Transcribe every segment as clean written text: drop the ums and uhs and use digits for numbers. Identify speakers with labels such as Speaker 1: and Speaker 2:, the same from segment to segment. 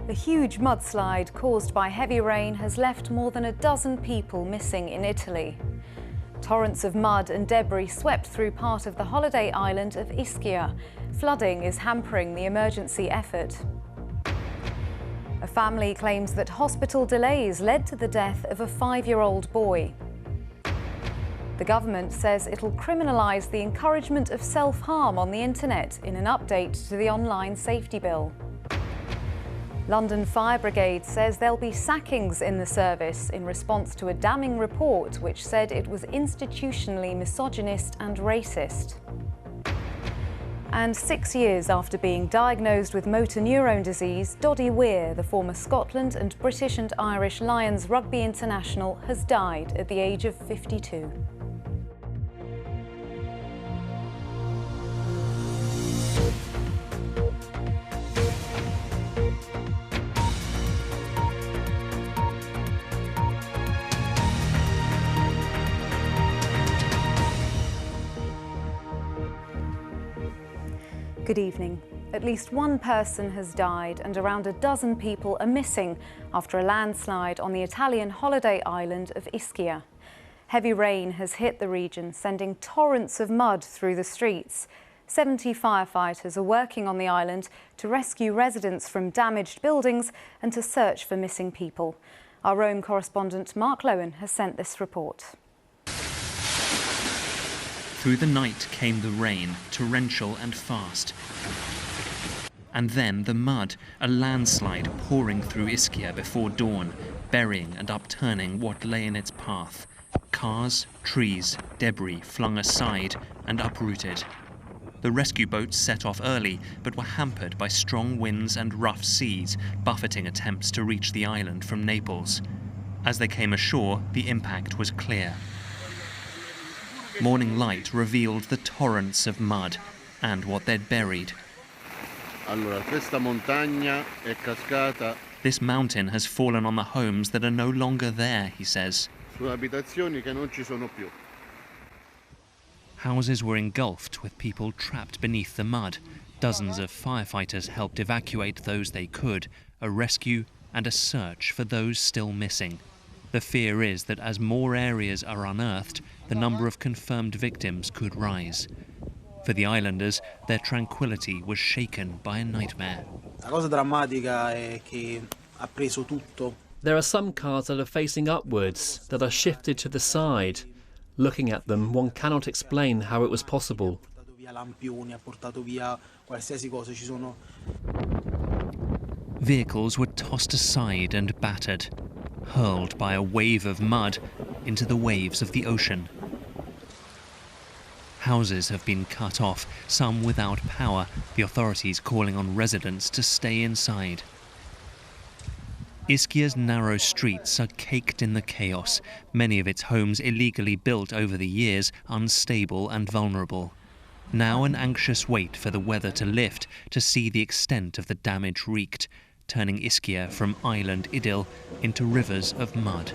Speaker 1: The huge mudslide caused by heavy rain has left more than a dozen people missing in Italy. Torrents of mud and debris swept through part of the holiday island of Ischia. Flooding is hampering the emergency effort. A family claims that hospital delays led to the death of a 5-year-old boy. The government says it'll criminalise the encouragement of self-harm on the internet in an update to the online safety bill. London Fire Brigade says there'll be sackings in the service in response to a damning report which said it was institutionally misogynist and racist. And 6 years after being diagnosed with motor neurone disease, Doddy Weir, the former Scotland and British and Irish Lions rugby international, has died at the age of 52. Good evening. At least one person has died and around a dozen people are missing after a landslide on the Italian holiday island of Ischia. Heavy rain has hit the region, sending torrents of mud through the streets. 70 firefighters are working on the island to rescue residents from damaged buildings and to search for missing people. Our Rome correspondent Mark Lowen has sent this report.
Speaker 2: Through the night came the rain, torrential and fast. And then the mud, a landslide pouring through Ischia before dawn, burying and upturning what lay in its path. Cars, trees, debris flung aside and uprooted. The rescue boats set off early, but were hampered by strong winds and rough seas, buffeting attempts to reach the island from Naples. As they came ashore, the impact was clear. Morning light revealed the torrents of mud and what they'd buried. This mountain has fallen on the homes that are no longer there, he says. Houses were engulfed with people trapped beneath the mud. Dozens of firefighters helped evacuate those they could, a rescue and a search for those still missing. The fear is that as more areas are unearthed, the number of confirmed victims could rise. For the islanders, their tranquility was shaken by a nightmare.
Speaker 3: There are some cars that are facing upwards, that are shifted to the side. Looking at them, one cannot explain how it was possible.
Speaker 2: Vehicles were tossed aside and battered, hurled by a wave of mud into the waves of the ocean. Houses have been cut off, some without power, the authorities calling on residents to stay inside. Ischia's narrow streets are caked in the chaos, many of its homes illegally built over the years, unstable and vulnerable. Now an anxious wait for the weather to lift to see the extent of the damage wreaked, turning Ischia from island idyll into rivers of mud.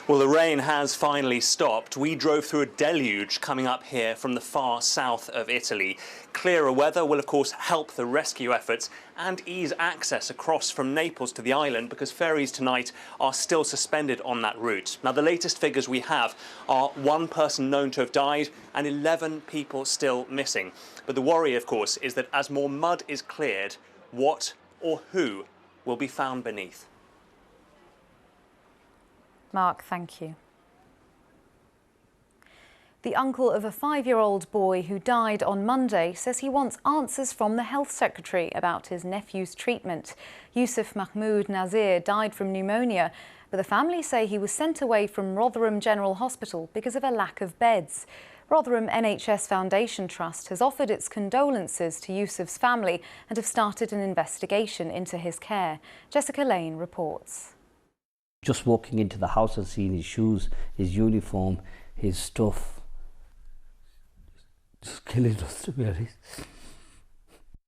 Speaker 4: Well, the rain has finally stopped. We drove through a deluge coming up here from the far south of Italy. Clearer weather will, of course, help the rescue efforts and ease access across from Naples to the island because ferries tonight are still suspended on that route. Now, the latest figures we have are 1 person known to have died and 11 people still missing. But the worry, of course, is that as more mud is cleared, what or who will be found beneath?
Speaker 1: Mark, thank you. The uncle of a 5-year-old boy who died on Monday says he wants answers from the Health Secretary about his nephew's treatment. Yusuf Mahmoud Nazir died from pneumonia, but the family say he was sent away from Rotherham General Hospital because of a lack of beds. Rotherham NHS Foundation Trust has offered its condolences to Yusuf's family and have started an investigation into his care. Jessica Lane reports.
Speaker 5: Just walking into the house and seeing his shoes, his uniform, his stuff, just killing us, to be honest.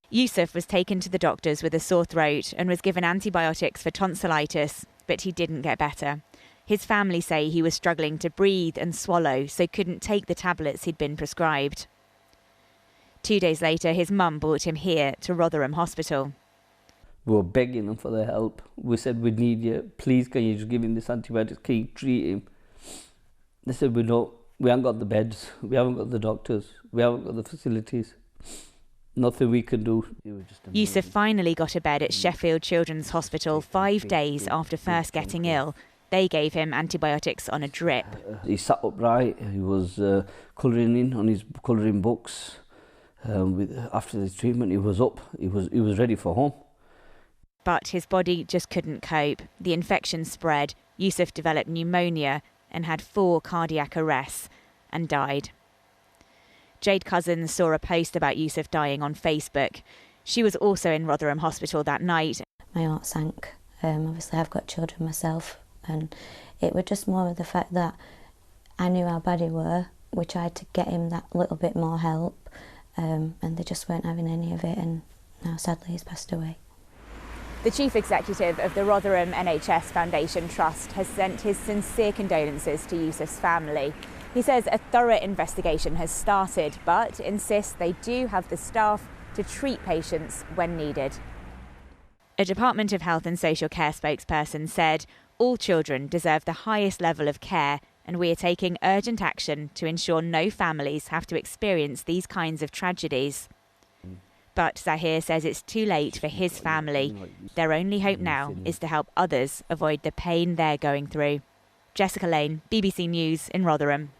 Speaker 6: Yusuf was taken to the doctors with a sore throat and was given antibiotics for tonsillitis, but he didn't get better. His family say he was struggling to breathe and swallow, so couldn't take the tablets he'd been prescribed. 2 days later, his mum brought him here to Rotherham Hospital.
Speaker 5: We were begging them for their help. We said, we need you. Please, can you just give him this antibiotics? Can you treat him? They said, we haven't got the beds. We haven't got the doctors. We haven't got the facilities. Nothing we can do.
Speaker 6: Yusuf finally got a bed at Sheffield Children's Hospital 5 days after first getting ill. They gave him antibiotics on a drip.
Speaker 5: He sat upright. He was colouring in on his colouring books. After the treatment, he was up. He was ready for home.
Speaker 6: But his body just couldn't cope. The infection spread. Yusuf developed pneumonia and had 4 cardiac arrests and died. Jade Cousins saw a post about Yusuf dying on Facebook. She was also in Rotherham Hospital that night.
Speaker 7: My heart sank. Obviously, I've got children myself, and it was just more of the fact that I knew how bad he were. We tried to get him that little bit more help, and they just weren't having any of it, and now sadly he's passed away.
Speaker 6: The chief executive of the Rotherham NHS Foundation Trust has sent his sincere condolences to Yusuf's family. He says a thorough investigation has started, but insists they do have the staff to treat patients when needed. A Department of Health and Social Care spokesperson said all children deserve the highest level of care, and we are taking urgent action to ensure no families have to experience these kinds of tragedies. But Zahir says it's too late for his family. Their only hope now is to help others avoid the pain they're going through. Jessica Lane, BBC News in Rotherham.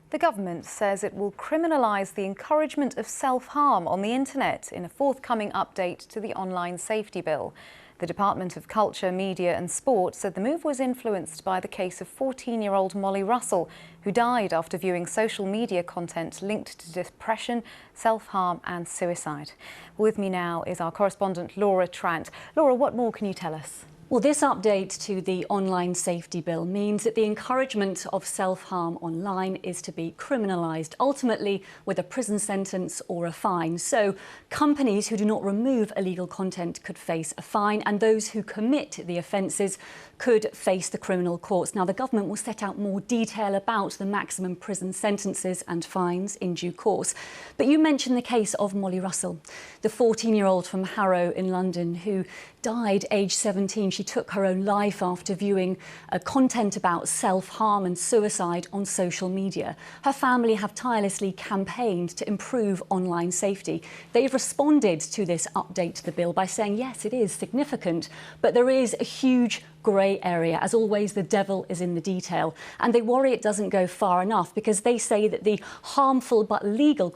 Speaker 1: The government says it will criminalise the encouragement of self-harm on the internet in a forthcoming update to the online safety bill. The Department of Culture, Media and Sport said the move was influenced by the case of 14-year-old Molly Russell, who died after viewing social media content linked to depression, self-harm and suicide. With me now is our correspondent Laura Trant. Laura, what more can you tell us?
Speaker 8: Well, this update to the online safety bill means that the encouragement of self-harm online is to be criminalised, ultimately with a prison sentence or a fine. So companies who do not remove illegal content could face a fine, and those who commit the offences could face the criminal courts. Now, the government will set out more detail about the maximum prison sentences and fines in due course. But you mentioned the case of Molly Russell, the 14-year-old from Harrow in London who died aged 17. She took her own life after viewing content about self-harm and suicide on social media. Her family have tirelessly campaigned to improve online safety. They've responded to this update to the bill by saying, yes, it is significant, but there is a huge grey area. As always, the devil is in the detail. And they worry it doesn't go far enough because they say that the harmful but legal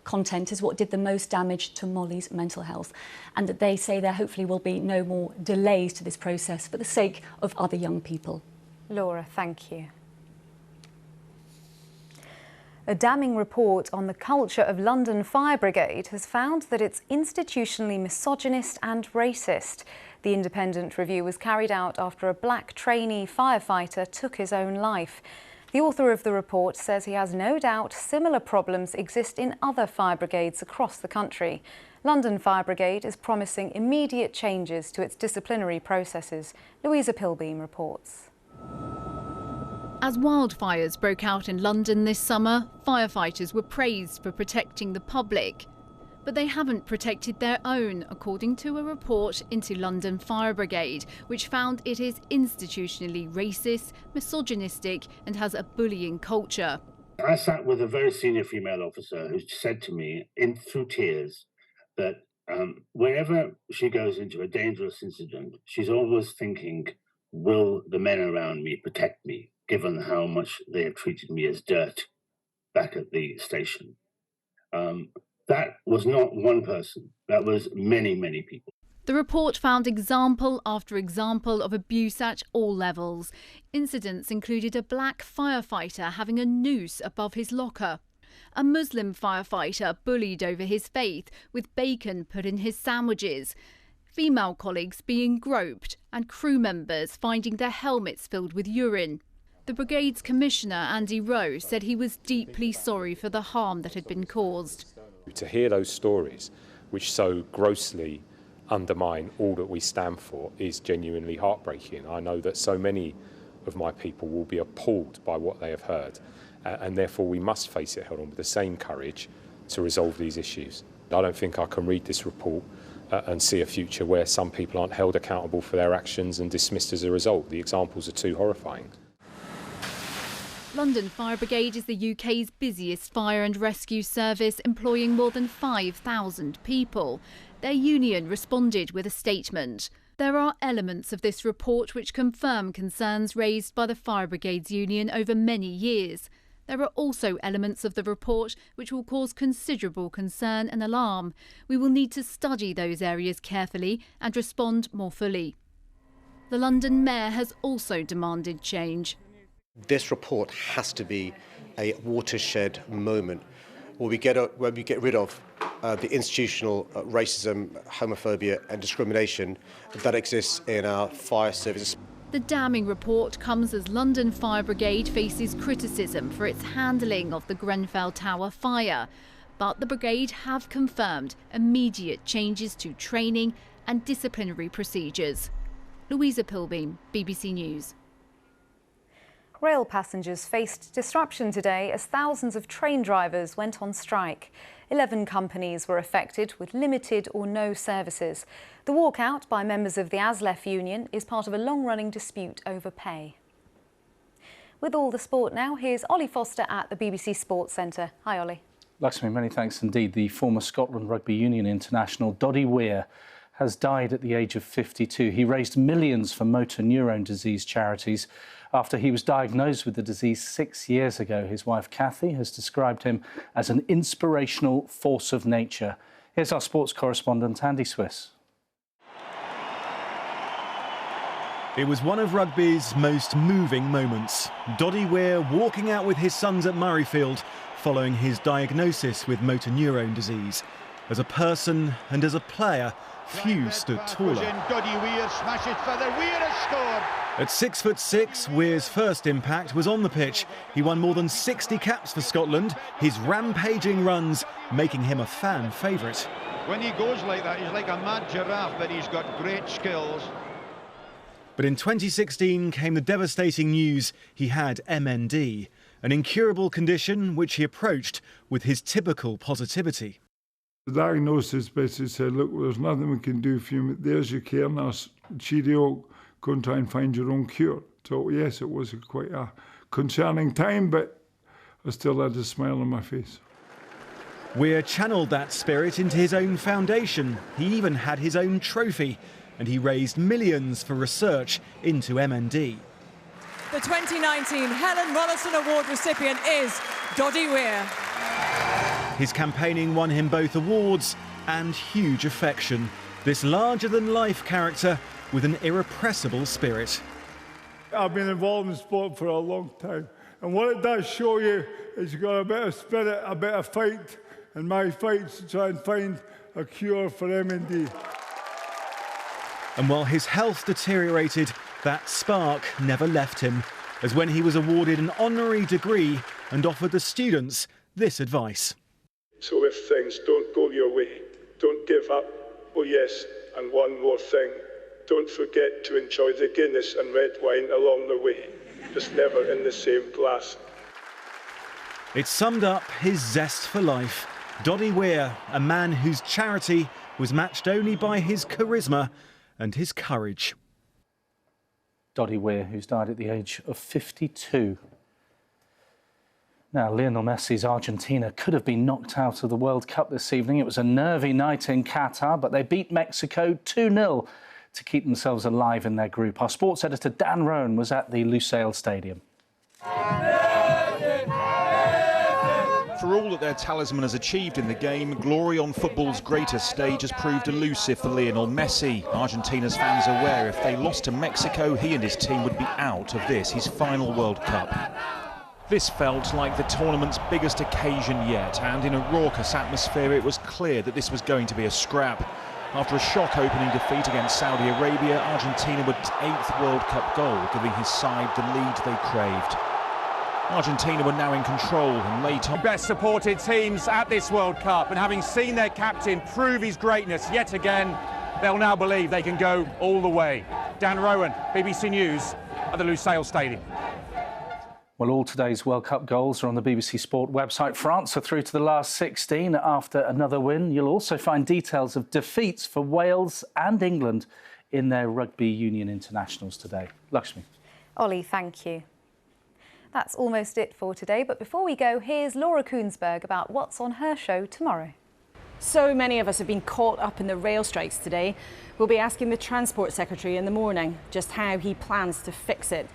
Speaker 8: content is what did the most damage to Molly's mental health. And that they say there hopefully will be no more delays to this process for the sake of other young people.
Speaker 1: Laura, thank you. A damning report on the culture of London Fire Brigade has found that it's institutionally misogynist and racist. The independent review was carried out after a black trainee firefighter took his own life. The author of the report says he has no doubt similar problems exist in other fire brigades across the country. London Fire Brigade is promising immediate changes to its disciplinary processes. Louisa Pilbeam reports.
Speaker 9: As wildfires broke out in London this summer, firefighters were praised for protecting the public. But they haven't protected their own, according to a report into London Fire Brigade, which found it is institutionally racist, misogynistic and has a bullying culture.
Speaker 10: I sat with a very senior female officer who said to me, through tears, that whenever she goes into a dangerous incident, she's always thinking, will the men around me protect me, given how much they have treated me as dirt back at the station? That was not one person. That was many, many people.
Speaker 9: The report found example after example of abuse at all levels. Incidents included a black firefighter having a noose above his locker, a Muslim firefighter bullied over his faith with bacon put in his sandwiches, female colleagues being groped and crew members finding their helmets filled with urine. The brigade's commissioner, Andy Rowe, said he was deeply sorry for the harm that had been caused.
Speaker 11: To hear those stories, which so grossly undermine all that we stand for, is genuinely heartbreaking. I know that so many of my people will be appalled by what they have heard, and therefore we must face it head on with the same courage to resolve these issues. I don't think I can read this report and see a future where some people aren't held accountable for their actions and dismissed as a result. The examples are too horrifying.
Speaker 9: London Fire Brigade is the UK's busiest fire and rescue service, employing more than 5,000 people. Their union responded with a statement. There are elements of this report which confirm concerns raised by the Fire Brigade's union over many years. There are also elements of the report which will cause considerable concern and alarm. We will need to study those areas carefully and respond more fully. The London Mayor has also demanded change.
Speaker 12: This report has to be a watershed moment where we get rid of the institutional racism, homophobia and discrimination that exists in our fire services.
Speaker 9: The damning report comes as London Fire Brigade faces criticism for its handling of the Grenfell Tower fire. But the brigade have confirmed immediate changes to training and disciplinary procedures. Louisa Pilbeam, BBC News.
Speaker 1: Rail passengers faced disruption today as thousands of train drivers went on strike. 11 companies were affected with limited or no services. The walkout by members of the ASLEF union is part of a long-running dispute over pay. With all the sport now, here's Ollie Foster at the BBC Sports Centre. Hi, Ollie.
Speaker 13: Lakshmi, many thanks indeed. The former Scotland Rugby Union international Doddy Weir has died at the age of 52. He raised millions for motor neurone disease charities after he was diagnosed with the disease 6 years ago. His wife Kathy has described him as an inspirational force of nature. Here's our sports correspondent Andy Swiss.
Speaker 14: It was one of rugby's most moving moments. Doddy Weir walking out with his sons at Murrayfield following his diagnosis with motor neurone disease. As a person and as a player, few stood taller. At 6'6", Weir's first impact was on the pitch. He won more than 60 caps for Scotland, his rampaging runs making him a fan favourite.
Speaker 15: When he goes like that, he's like a mad giraffe, but he's got great skills.
Speaker 14: But in 2016 came the devastating news he had MND, an incurable condition which he approached with his typical positivity.
Speaker 16: The diagnosis basically said, look, there's nothing we can do for you. There's your care nurse. Cheerio, go and try and find your own cure. So, yes, it was quite a concerning time, but I still had a smile on my face.
Speaker 14: Weir channelled that spirit into his own foundation. He even had his own trophy, and he raised millions for research into MND.
Speaker 17: The 2019 Helen Rollason Award recipient is Doddy Weir.
Speaker 14: His campaigning won him both awards and huge affection. This larger-than-life character with an irrepressible spirit.
Speaker 16: I've been involved in sport for a long time, and what it does show you is you've got a bit of spirit, a bit of fight, and my fight's to try and find a cure for MND.
Speaker 14: And while his health deteriorated, that spark never left him, as when he was awarded an honorary degree and offered the students this advice.
Speaker 18: So if things don't go your way, don't give up. Oh yes, and one more thing, don't forget to enjoy the Guinness and red wine along the way, just never in the same glass.
Speaker 14: It summed up his zest for life. Doddy Weir, a man whose charity was matched only by his charisma and his courage.
Speaker 13: Doddy Weir, who's died at the age of 52. Now, Lionel Messi's Argentina could have been knocked out of the World Cup this evening. It was a nervy night in Qatar, but they beat Mexico 2-0 to keep themselves alive in their group. Our sports editor Dan Rowan was at the Lusail Stadium.
Speaker 19: For all that their talisman has achieved in the game, glory on football's greatest stage has proved elusive for Lionel Messi. Argentina's fans are aware if they lost to Mexico, he and his team would be out of this, his final World Cup. This felt like the tournament's biggest occasion yet, and in a raucous atmosphere it was clear that this was going to be a scrap. After a shock opening defeat against Saudi Arabia, Argentina would 8th World Cup goal, giving his side the lead they craved. Argentina were now in control and late on.
Speaker 20: Best supported teams at this World Cup, and having seen their captain prove his greatness yet again, they'll now believe they can go all the way. Dan Rowan, BBC News at the Lusail Stadium.
Speaker 13: Well, all today's World Cup goals are on the BBC Sport website. France are through to the last 16 after another win. You'll also find details of defeats for Wales and England in their Rugby Union internationals today. Lakshmi.
Speaker 1: Ollie, thank you. That's almost it for today, but before we go, here's Laura Koonsberg about what's on her show tomorrow.
Speaker 21: So many of us have been caught up in the rail strikes today. We'll be asking the Transport Secretary in the morning just how he plans to fix it.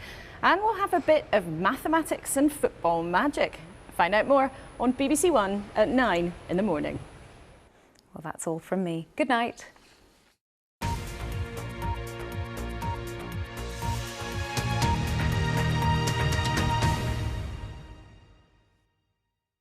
Speaker 21: And we'll have a bit of mathematics and football magic. Find out more on BBC One at 9 in the morning.
Speaker 1: Well, that's all from me. Good night.